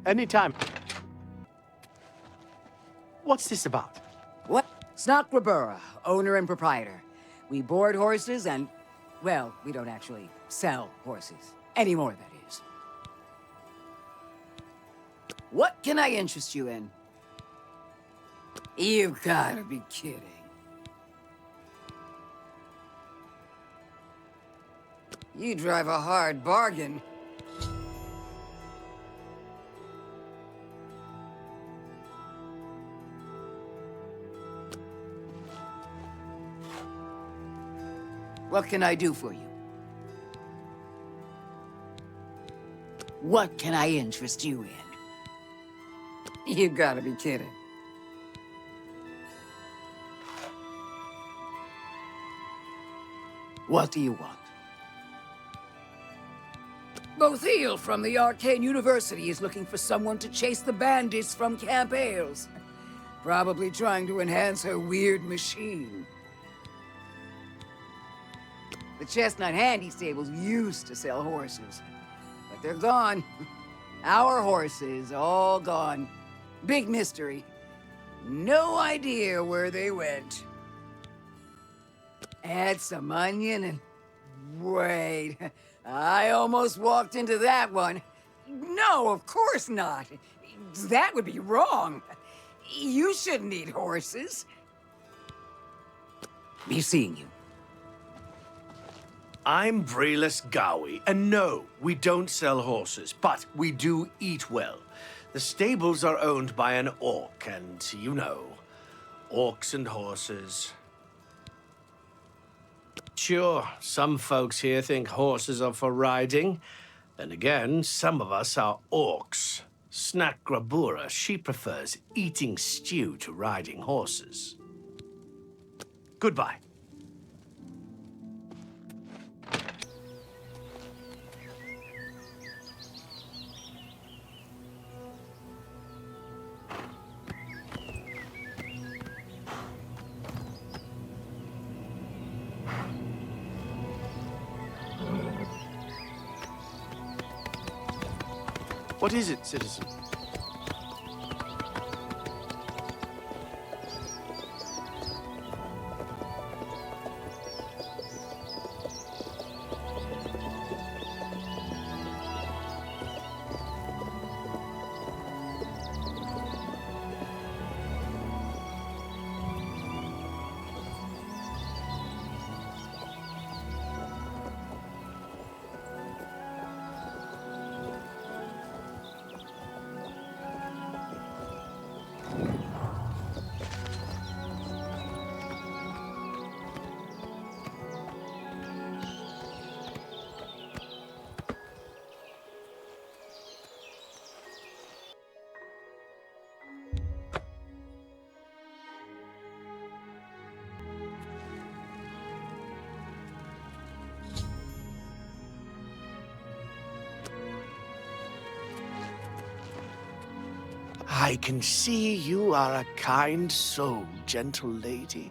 Anytime. What's this about? What? Snakrabura, owner and proprietor. We board horses and, well, we don't actually sell horses. Anymore, that is. What can I interest you in? You gotta be kidding. You drive a hard bargain. What can I do for you? What can I interest you in? You gotta be kidding. What do you want? Bothiel from the Arcane University is looking for someone to chase the bandits from Camp Ailes. Probably trying to enhance her weird machine. The Chestnut Handy Stables used to sell horses, but they're gone. Our horses, all gone. Big mystery. No idea where they went. Add some onion and... Wait, I almost walked into that one. No, of course not. That would be wrong. You shouldn't eat horses. Be seeing you. I'm Brelas Gowie, and no, we don't sell horses, but we do eat well. The stables are owned by an orc, and you know, orcs and horses. Sure, some folks here think horses are for riding. Then again, some of us are orcs. Snakrabura, she prefers eating stew to riding horses. Goodbye. What is it, citizen? I can see you are a kind soul, gentle lady.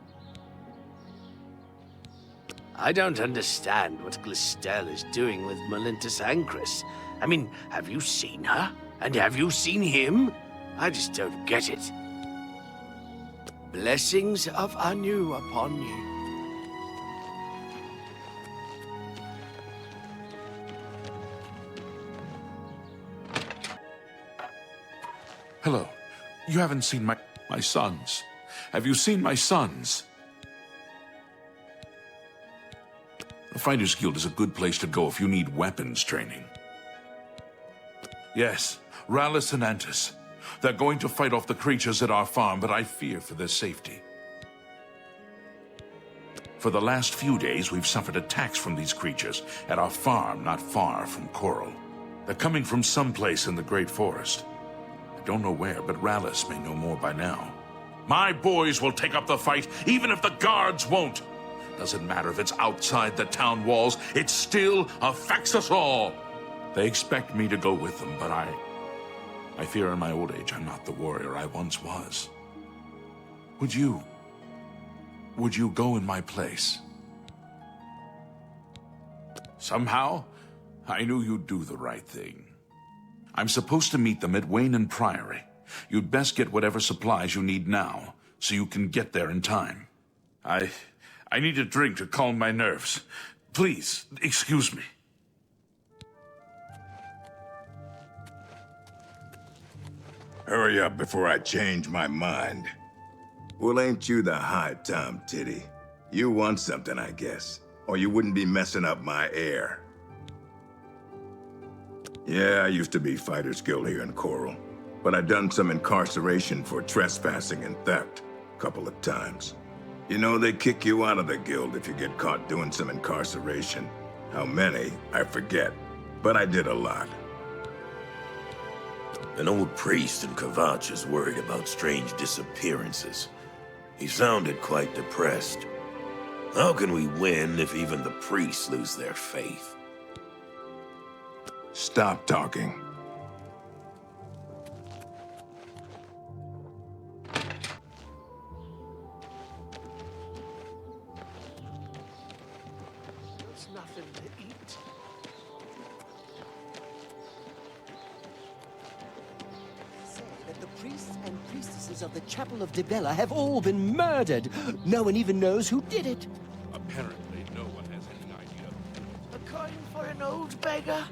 I don't understand what Glistel is doing with Melintus Ancris. I mean, have you seen her? And have you seen him? I just don't get it. Blessings of Anu upon you. Hello. You haven't seen my sons. Have you seen my sons? The Fighters Guild is a good place to go if you need weapons training. Yes, Rallis and Antis. They're going to fight off the creatures at our farm, but I fear for their safety. For the last few days, we've suffered attacks from these creatures at our farm not far from Coral. They're coming from someplace in the Great Forest. I don't know where, but Rallis may know more by now. My boys will take up the fight, even if the guards won't. Doesn't matter if it's outside the town walls, it still affects us all. They expect me to go with them, but I fear in my old age I'm not the warrior I once was. Would you go in my place? Somehow, I knew you'd do the right thing. I'm supposed to meet them at Wayne and Priory. You'd best get whatever supplies you need now, so you can get there in time. I need a drink to calm my nerves. Please, excuse me. Hurry up before I change my mind. Well, ain't you the high Tom Titty? You want something, I guess. Or you wouldn't be messing up my air. Yeah, I used to be Fighters Guild here in Coral. But I done some incarceration for trespassing and theft a couple of times. You know, they kick you out of the guild if you get caught doing some incarceration. How many, I forget. But I did a lot. An old priest in Kvatch is worried about strange disappearances. He sounded quite depressed. How can we win if even the priests lose their faith? Stop talking. There's nothing to eat. Say that the priests and priestesses of the Chapel of Dibella have all been murdered. No one even knows who did it. Apparently, no one has any idea. A coin for an old beggar?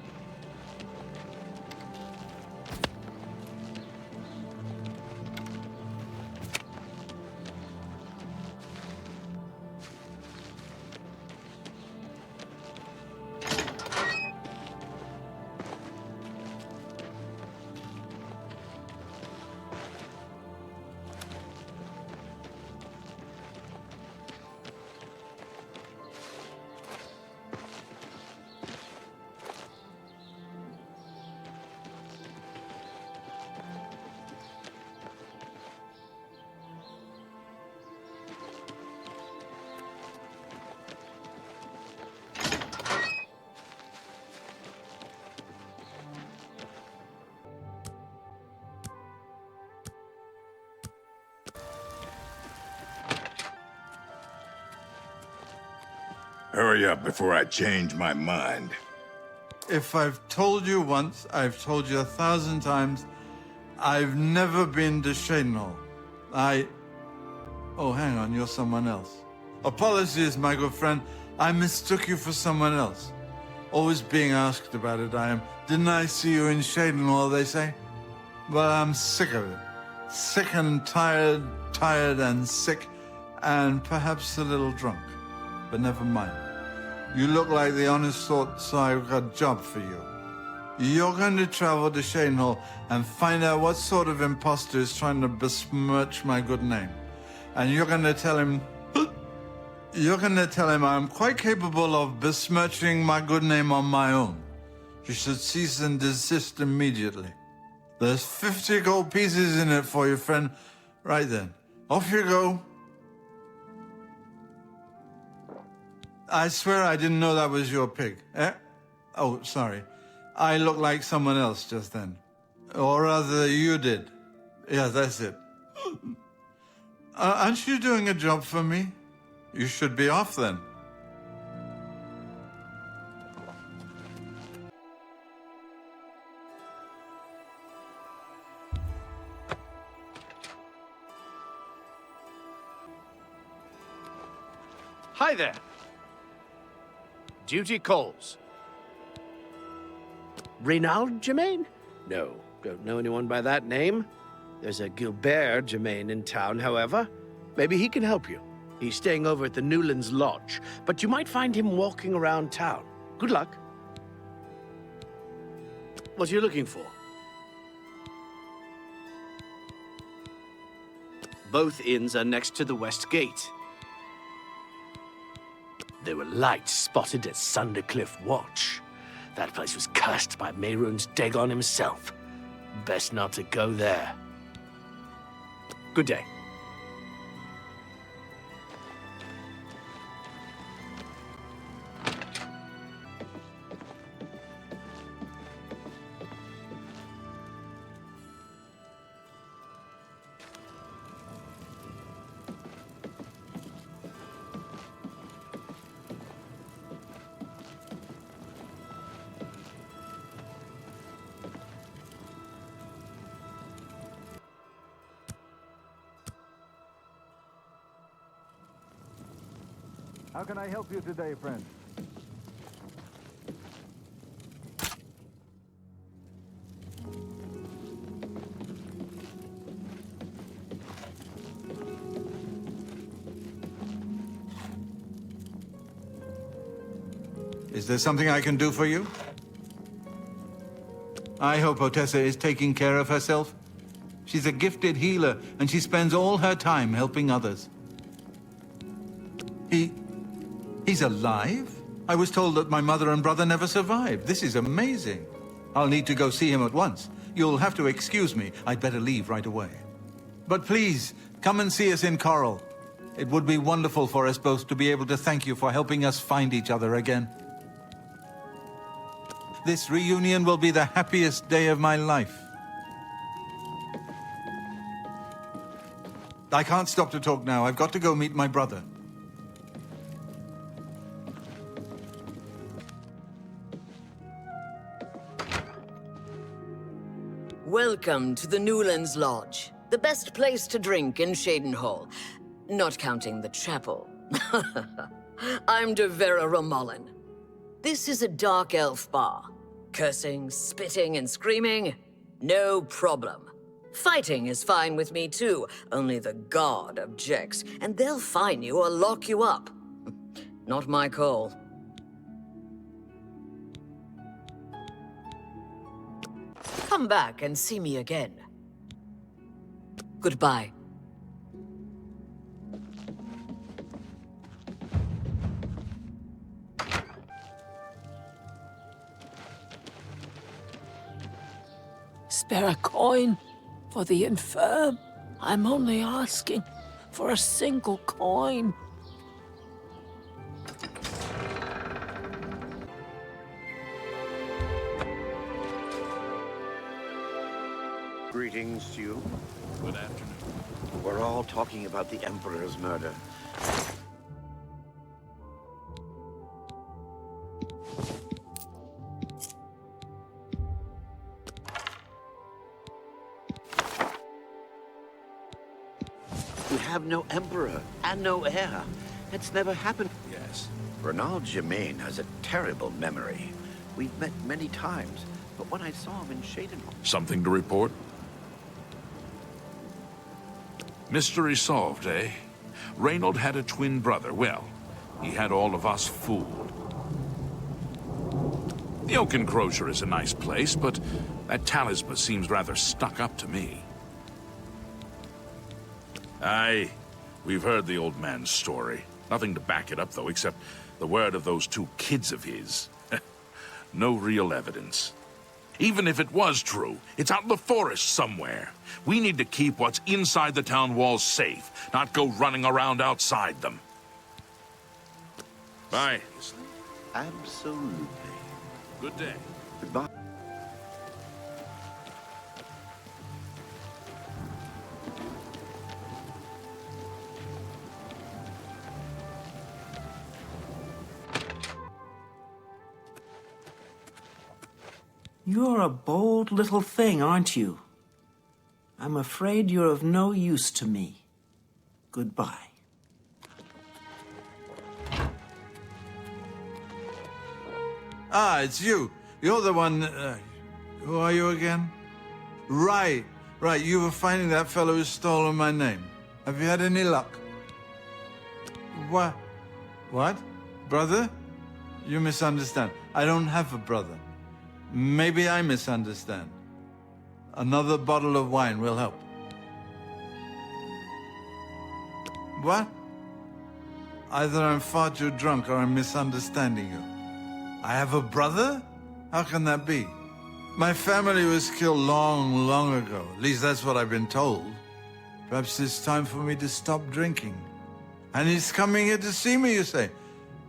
Hurry up before I change my mind. If I've told you once, I've told you 1,000 times, I've never been to Shadenhall. Oh, hang on, you're someone else. Apologies, my good friend. I mistook you for someone else. Always being asked about it, I am. Didn't I see you in Shadenhall, they say? Well, I'm sick of it. Sick and tired, tired and sick, and perhaps a little drunk. But never mind. You look like the honest sort, so I've got a job for you. You're going to travel to Shadenhall and find out what sort of imposter is trying to besmirch my good name. And you're going to tell him... I'm quite capable of besmirching my good name on my own. You should cease and desist immediately. There's 50 gold pieces in it for you, friend. Right then. Off you go. I swear I didn't know that was your pig. Eh? Oh, sorry. I looked like someone else just then. Or rather, you did. Yeah, that's it. Aren't you doing a job for me? You should be off then. Hi there. Duty calls. Reynald Germain? No, don't know anyone by that name. There's a Gilbert Germain in town, however. Maybe he can help you. He's staying over at the Newlands Lodge, but you might find him walking around town. Good luck. What are you looking for? Both inns are next to the West Gate. There were lights spotted at Sundercliff Watch. That place was cursed by Mehrunes Dagon himself. Best not to go there. Good day. How can I help you today, friend? Is there something I can do for you? I hope Otessa is taking care of herself. She's a gifted healer, and she spends all her time helping others. He's alive? I was told that my mother and brother never survived. This is amazing. I'll need to go see him at once. You'll have to excuse me. I'd better leave right away. But please, come and see us in Coral. It would be wonderful for us both to be able to thank you for helping us find each other again. This reunion will be the happiest day of my life. I can't stop to talk now. I've got to go meet my brother. Welcome to the Newlands Lodge, the best place to drink in Shadenhall, not counting the chapel. I'm Devera Romulan. This is a dark elf bar. Cursing, spitting, and screaming? No problem. Fighting is fine with me too, only the god objects, and they'll fine you or lock you up. Not my call. Come back and see me again. Goodbye. Spare a coin for the infirm. I'm only asking for a single coin. Greetings to you. Good afternoon. We're all talking about the Emperor's murder. We have no Emperor and no heir. It's never happened. Yes. Renald Germain has a terrible memory. We've met many times, but when I saw him in Shadenhall... Something to report? Mystery solved, eh? Reynold had a twin brother. Well, he had all of us fooled. The Oaken Crozier is a nice place, but that talisman seems rather stuck up to me. Aye, we've heard the old man's story. Nothing to back it up, though, except the word of those two kids of his. No real evidence. Even if it was true, it's out in the forest somewhere. We need to keep what's inside the town walls safe, not go running around outside them. Bye. Absolutely. Good day. Goodbye. You're a bold little thing, aren't you? I'm afraid you're of no use to me. Goodbye. Ah, it's you. You're the one... who are you again? Right. You were finding that fellow who's stolen my name. Have you had any luck? What? Brother? You misunderstand. I don't have a brother. Maybe I misunderstand. Another bottle of wine will help. What? Either I'm far too drunk or I'm misunderstanding you. I have a brother? How can that be? My family was killed long ago. At least that's what I've been told. Perhaps it's time for me to stop drinking. And he's coming here to see me, you say?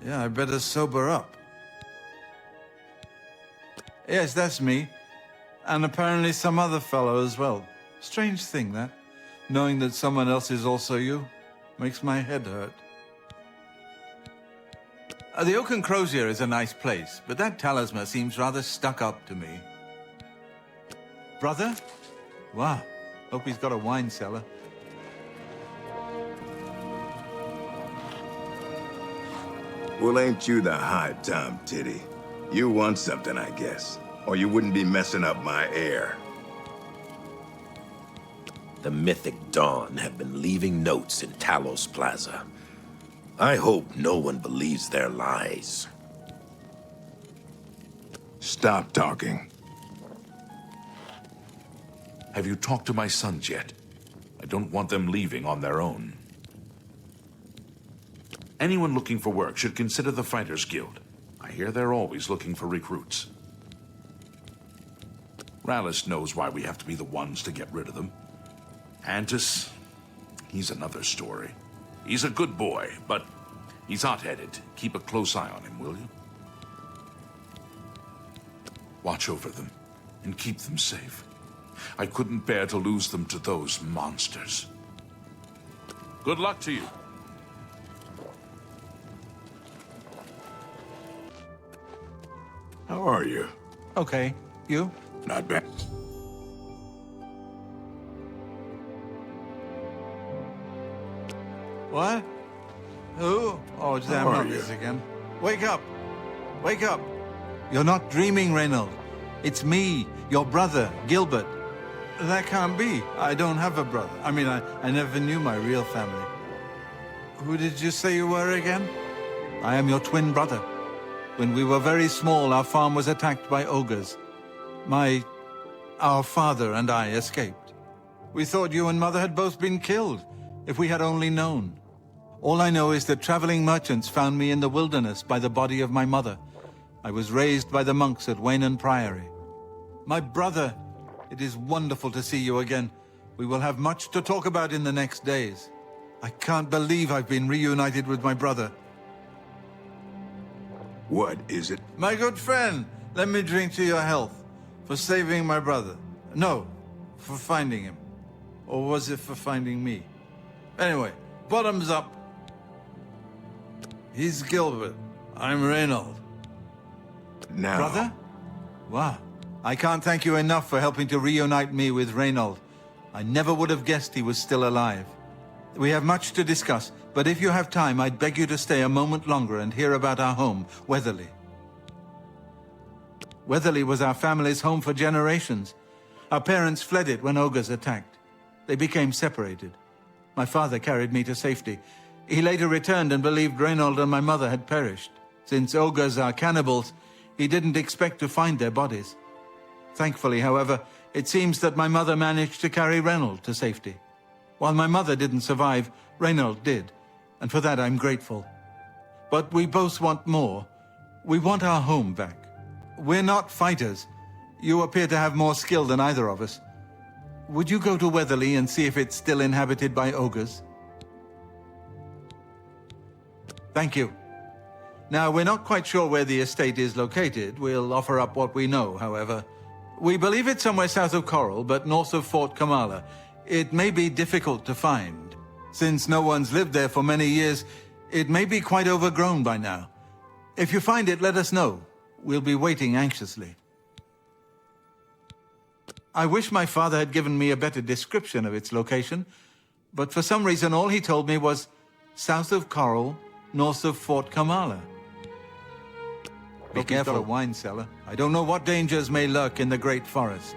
Yeah, I better sober up. Yes, that's me. And apparently some other fellow as well. Strange thing, that. Knowing that someone else is also you makes my head hurt. The Oaken Crozier is a nice place, but that talisman seems rather stuck up to me. Brother? Wow. Hope he's got a wine cellar. Well, ain't you the high Tom Titty? You want something, I guess. Or you wouldn't be messing up my air. The Mythic Dawn have been leaving notes in Talos Plaza. I hope no one believes their lies. Stop talking. Have you talked to my sons yet? I don't want them leaving on their own. Anyone looking for work should consider the Fighters Guild. I hear they're always looking for recruits. Rallis knows why we have to be the ones to get rid of them. Antis, he's another story. He's a good boy, but he's hot-headed. Keep a close eye on him, will you? Watch over them and keep them safe. I couldn't bear to lose them to those monsters. Good luck to you. How are you? Okay. You? Not bad. What? Who? Oh, damn, How are not you? this again. Wake up! Wake up! You're not dreaming, Reynold. It's me, your brother, Gilbert. That can't be. I don't have a brother. I mean, I never knew my real family. Who did you say you were again? I am your twin brother. When we were very small, our farm was attacked by ogres. Our father and I escaped. We thought you and Mother had both been killed, if we had only known. All I know is that traveling merchants found me in the wilderness by the body of my mother. I was raised by the monks at Waynon Priory. My brother, it is wonderful to see you again. We will have much to talk about in the next days. I can't believe I've been reunited with my brother. What is it? My good friend, let me drink to your health. For saving my brother. No, for finding him. Or was it for finding me? Anyway, bottoms up. He's Gilbert. I'm Reynold. Now... Brother? Wow. I can't thank you enough for helping to reunite me with Reynold. I never would have guessed he was still alive. We have much to discuss, but if you have time, I'd beg you to stay a moment longer and hear about our home, Weatherly. Weatherly was our family's home for generations. Our parents fled it when ogres attacked. They became separated. My father carried me to safety. He later returned and believed Reynold and my mother had perished. Since ogres are cannibals, he didn't expect to find their bodies. Thankfully, however, it seems that my mother managed to carry Reynold to safety. While my mother didn't survive, Reynold did, and for that I'm grateful. But we both want more. We want our home back. We're not fighters. You appear to have more skill than either of us. Would you go to Weatherly and see if it's still inhabited by ogres? Thank you. Now, we're not quite sure where the estate is located. We'll offer up what we know, however. We believe it's somewhere south of Coral, but north of Fort Kamala. It may be difficult to find. Since no one's lived there for many years, it may be quite overgrown by now. If you find it, let us know. We'll be waiting anxiously. I wish my father had given me a better description of its location, but for some reason all he told me was south of Coral, north of Fort Kamala. Be careful, a wine cellar. I don't know what dangers may lurk in the Great Forest.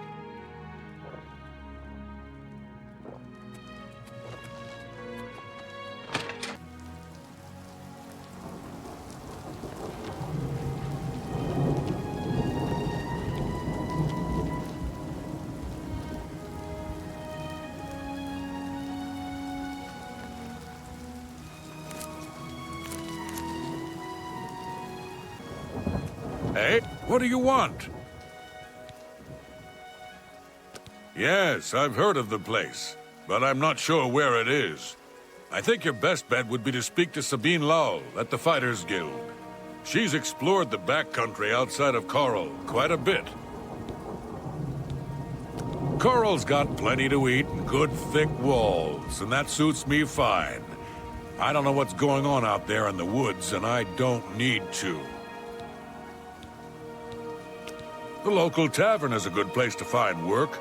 Hey, what do you want? Yes, I've heard of the place, but I'm not sure where it is. I think your best bet would be to speak to Sabine Lowell at the Fighters Guild. She's explored the backcountry outside of Coral quite a bit. Coral's got plenty to eat and good thick walls, and that suits me fine. I don't know what's going on out there in the woods, and I don't need to. The local tavern is a good place to find work.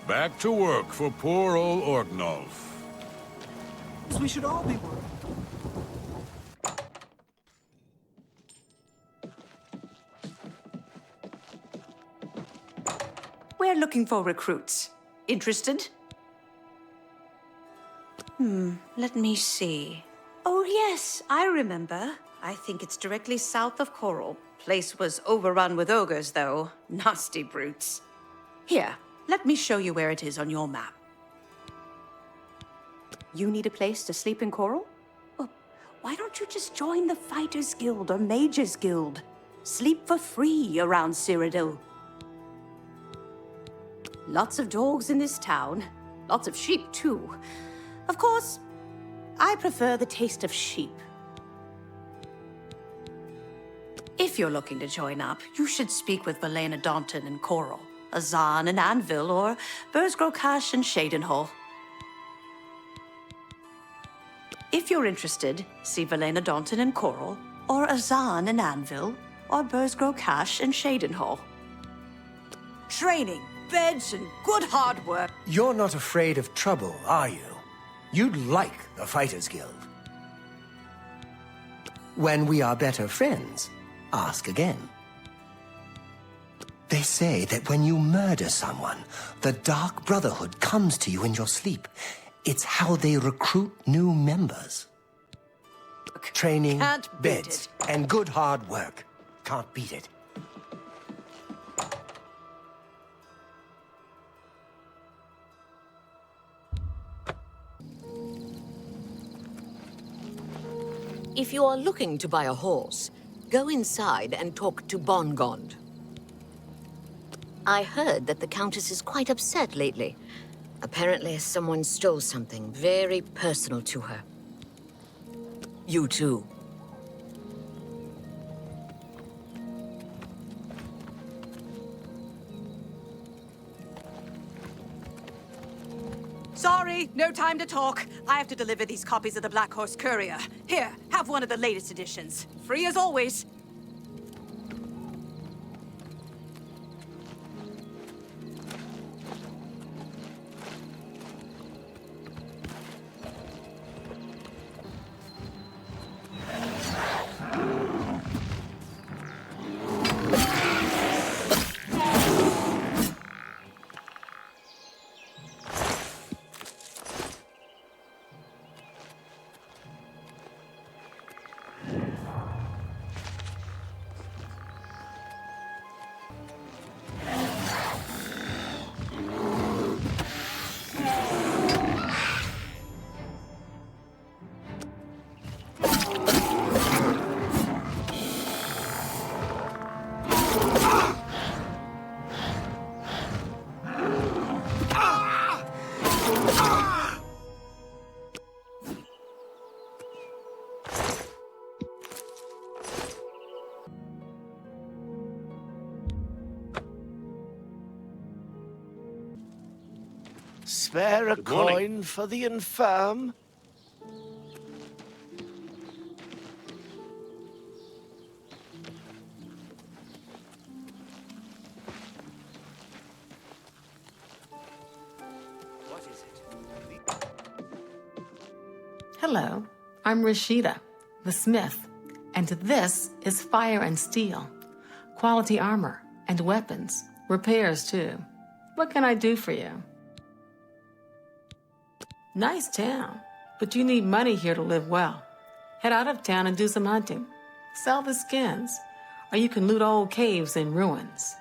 Back to work for poor old Orgnolf. We should all be worried. we're looking for recruits. Interested? Let me see. Oh, yes, I remember. I think it's directly south of Coral. Place was overrun with ogres, though. Nasty brutes. Here, let me show you where it is on your map. You need a place to sleep in Coral? Well, why don't you just join the Fighters Guild or Mages Guild? Sleep for free around Cyrodiil. Lots of dogs in this town. Lots of sheep, too. Of course, I prefer the taste of sheep. If you're looking to join up, you should speak with Valena Daunton and Coral, Azan and Anvil, or Burzgrokash and Shadenhall. If you're interested, see Valena Daunton and Coral, or Azan and Anvil, or Burzgrokash and Shadenhall. Training, beds, and good hard work. You're not afraid of trouble, are you? You'd like the Fighters Guild. When we are better friends, ask again. They say that when you murder someone, the Dark Brotherhood comes to you in your sleep. It's how they recruit new members. Training, beds, and good hard work. Can't beat it. If you are looking to buy a horse, go inside and talk to Bongond. I heard that the Countess is quite upset lately. Apparently, someone stole something very personal to her. You too. Sorry, no time to talk. I have to deliver these copies of the Black Horse Courier. Here, have one of the latest editions. Free as always. Spare a coin for the infirm? What is it? Hello, I'm Rashida, the smith, and this is Fire and Steel. Quality armor and weapons, repairs too. What can I do for you? Nice town, but you need money here to live well. Head out of town and do some hunting. Sell the skins, or you can loot old caves and ruins.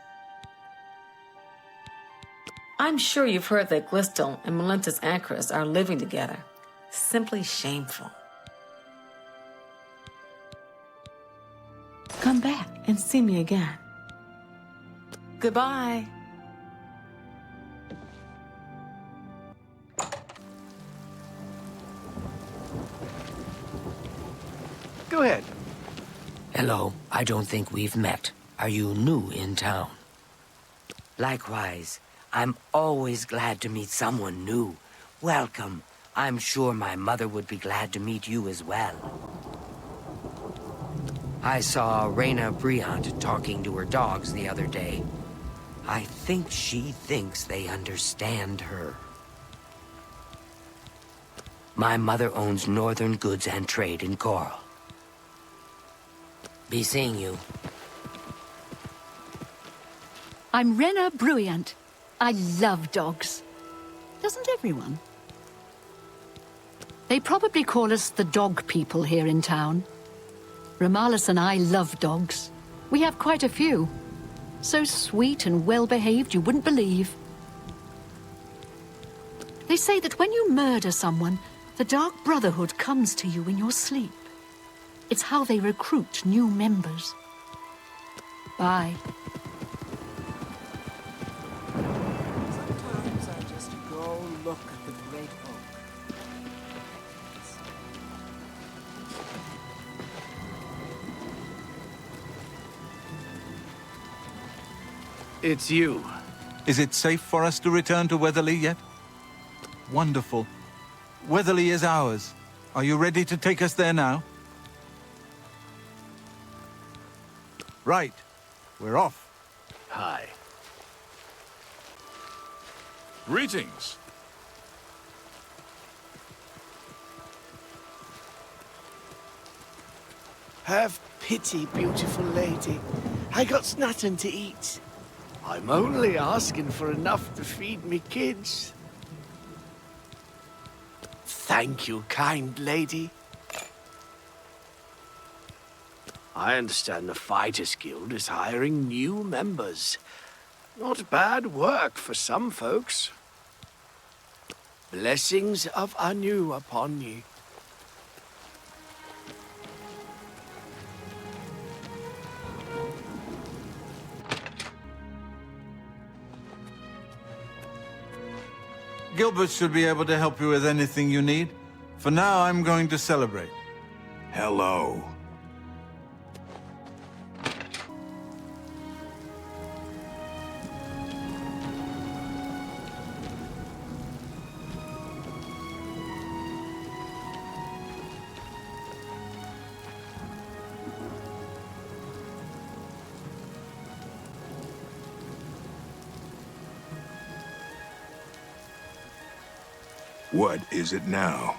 I'm sure you've heard that Glistel and Melintus Acris are living together. Simply shameful. Come back and see me again. Goodbye. Go ahead. Hello, I don't think we've met. Are you new in town? Likewise, I'm always glad to meet someone new. Welcome. I'm sure my mother would be glad to meet you as well. I saw Reyna Briant talking to her dogs the other day. I think she thinks they understand her. My mother owns Northern Goods and Trade in Coral. Be seeing you. I'm Reyna Briant. I love dogs. Doesn't everyone? They probably call us the dog people here in town. Ramalis and I love dogs. We have quite a few. So sweet and well-behaved you wouldn't believe. They say that when you murder someone, the Dark Brotherhood comes to you in your sleep. It's how they recruit new members. Bye. Sometimes I just go look at the great oak. It's you. Is it safe for us to return to Weatherly yet? Wonderful. Weatherly is ours. Are you ready to take us there now? Right. We're off. Hi. Greetings. Have pity, beautiful lady. I got nothing to eat. I'm only asking for enough to feed me kids. Thank you, kind lady. I understand the Fighters Guild is hiring new members. Not bad work for some folks. Blessings of Anu upon ye. Gilbert should be able to help you with anything you need. For now, I'm going to celebrate. Hello. What is it now?